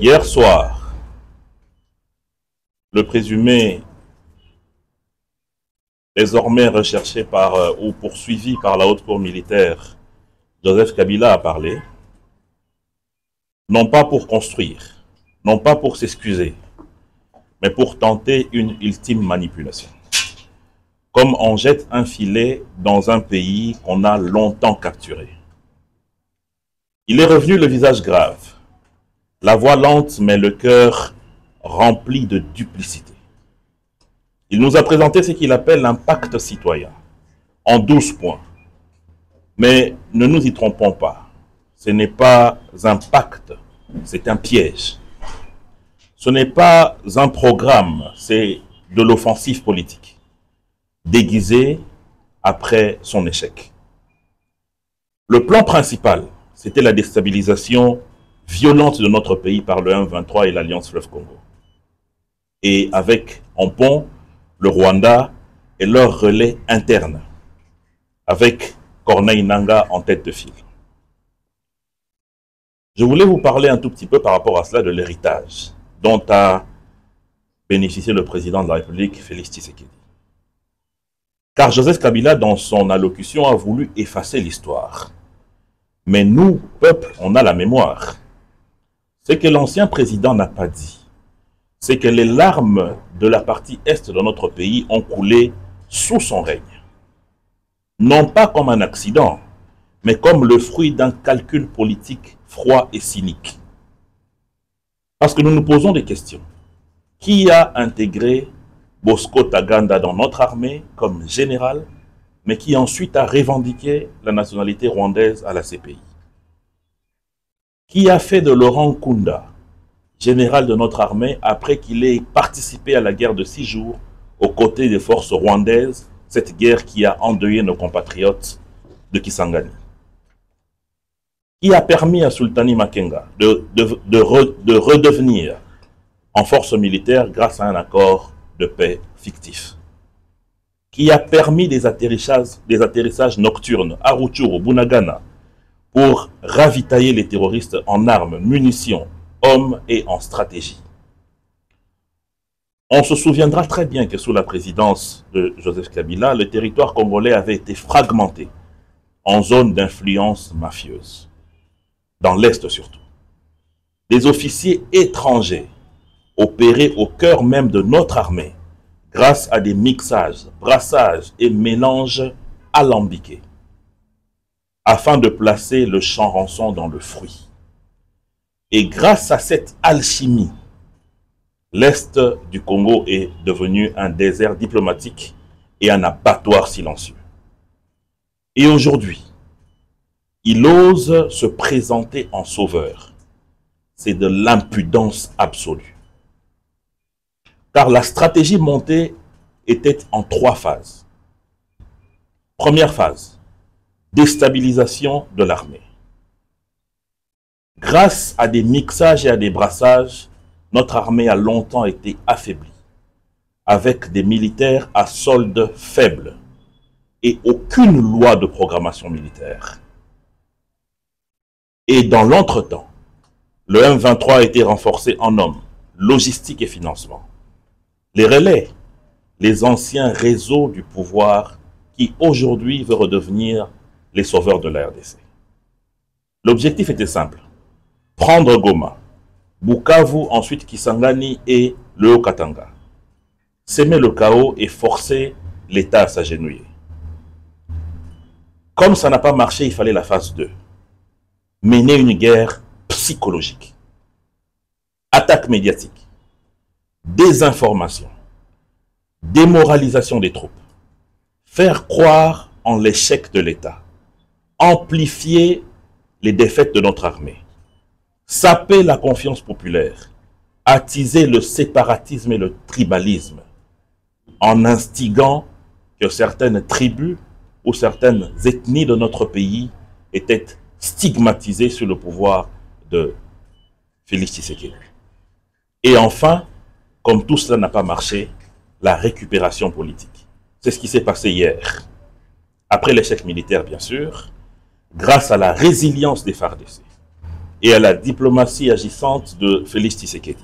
Hier soir, le présumé désormais recherché ou poursuivi par la haute cour militaire, Joseph Kabila, a parlé, non pas pour construire, non pas pour s'excuser, mais pour tenter une ultime manipulation. Comme on jette un filet dans un pays qu'on a longtemps capturé. Il est revenu le visage grave, la voix lente mais le cœur rempli de duplicité. Il nous a présenté ce qu'il appelle un pacte citoyen, en 12 points. Mais ne nous y trompons pas, ce n'est pas un pacte, c'est un piège. Ce n'est pas un programme, c'est de l'offensive politique, déguisée après son échec. Le plan principal, c'était la déstabilisation violente de notre pays par le M23 et l'Alliance Fleuve Congo. Et avec, en pont, le Rwanda et leur relais interne, avec Corneille Nangaa en tête de file. Je voulais vous parler un tout petit peu par rapport à cela de l'héritage dont a bénéficié le président de la République, Félix Tshisekedi. Car Joseph Kabila, dans son allocution, a voulu effacer l'histoire. Mais nous, peuple, on a la mémoire. Ce que l'ancien président n'a pas dit, c'est que les larmes de la partie est de notre pays ont coulé sous son règne. Non pas comme un accident, mais comme le fruit d'un calcul politique froid et cynique. Parce que nous nous posons des questions. Qui a intégré Bosco Ntaganda dans notre armée comme général, mais qui ensuite a revendiqué la nationalité rwandaise à la CPI? Qui a fait de Laurent Nkunda général de notre armée après qu'il ait participé à la guerre de 6 jours aux côtés des forces rwandaises, cette guerre qui a endeuillé nos compatriotes de Kisangani? Qui a permis à Sultani Makenga de redevenir en force militaire grâce à un accord de paix fictif? Qui a permis des atterrissages nocturnes à Rutshuru, Bunagana, pour ravitailler les terroristes en armes, munitions, hommes et en stratégie? On se souviendra très bien que sous la présidence de Joseph Kabila, le territoire congolais avait été fragmenté en zones d'influence mafieuse, dans l'Est surtout. Des officiers étrangers opéraient au cœur même de notre armée grâce à des mixages, brassages et mélanges alambiqués afin de placer le champ rançon dans le fruit. Et grâce à cette alchimie, l'Est du Congo est devenu un désert diplomatique et un abattoir silencieux. Et aujourd'hui, il ose se présenter en sauveur. C'est de l'impudence absolue. Car la stratégie montée était en 3 phases. Première phase, déstabilisation de l'armée. Grâce à des mixages et à des brassages, notre armée a longtemps été affaiblie, avec des militaires à solde faible et aucune loi de programmation militaire. Et dans l'entretemps, le M23 a été renforcé en hommes, logistique et financement. Les relais, les anciens réseaux du pouvoir qui aujourd'hui veulent redevenir les sauveurs de la RDC. L'objectif était simple, prendre Goma, Bukavu, ensuite Kisangani et le Haut-Katanga. S'aimer le chaos et forcer l'État à s'agenouiller. Comme ça n'a pas marché, il fallait la phase 2. Mener une guerre psychologique. Attaque médiatique. Désinformation. Démoralisation des troupes. Faire croire en l'échec de l'État. Amplifier les défaites de notre armée. Saper la confiance populaire. Attiser le séparatisme et le tribalisme. En instigant que certaines tribus ou certaines ethnies de notre pays étaient stigmatisées sur le pouvoir de Félix Tshisekedi. Et enfin, comme tout cela n'a pas marché, la récupération politique. C'est ce qui s'est passé hier. Après l'échec militaire, bien sûr, grâce à la résilience des FARDC et à la diplomatie agissante de Félix Tshisekedi.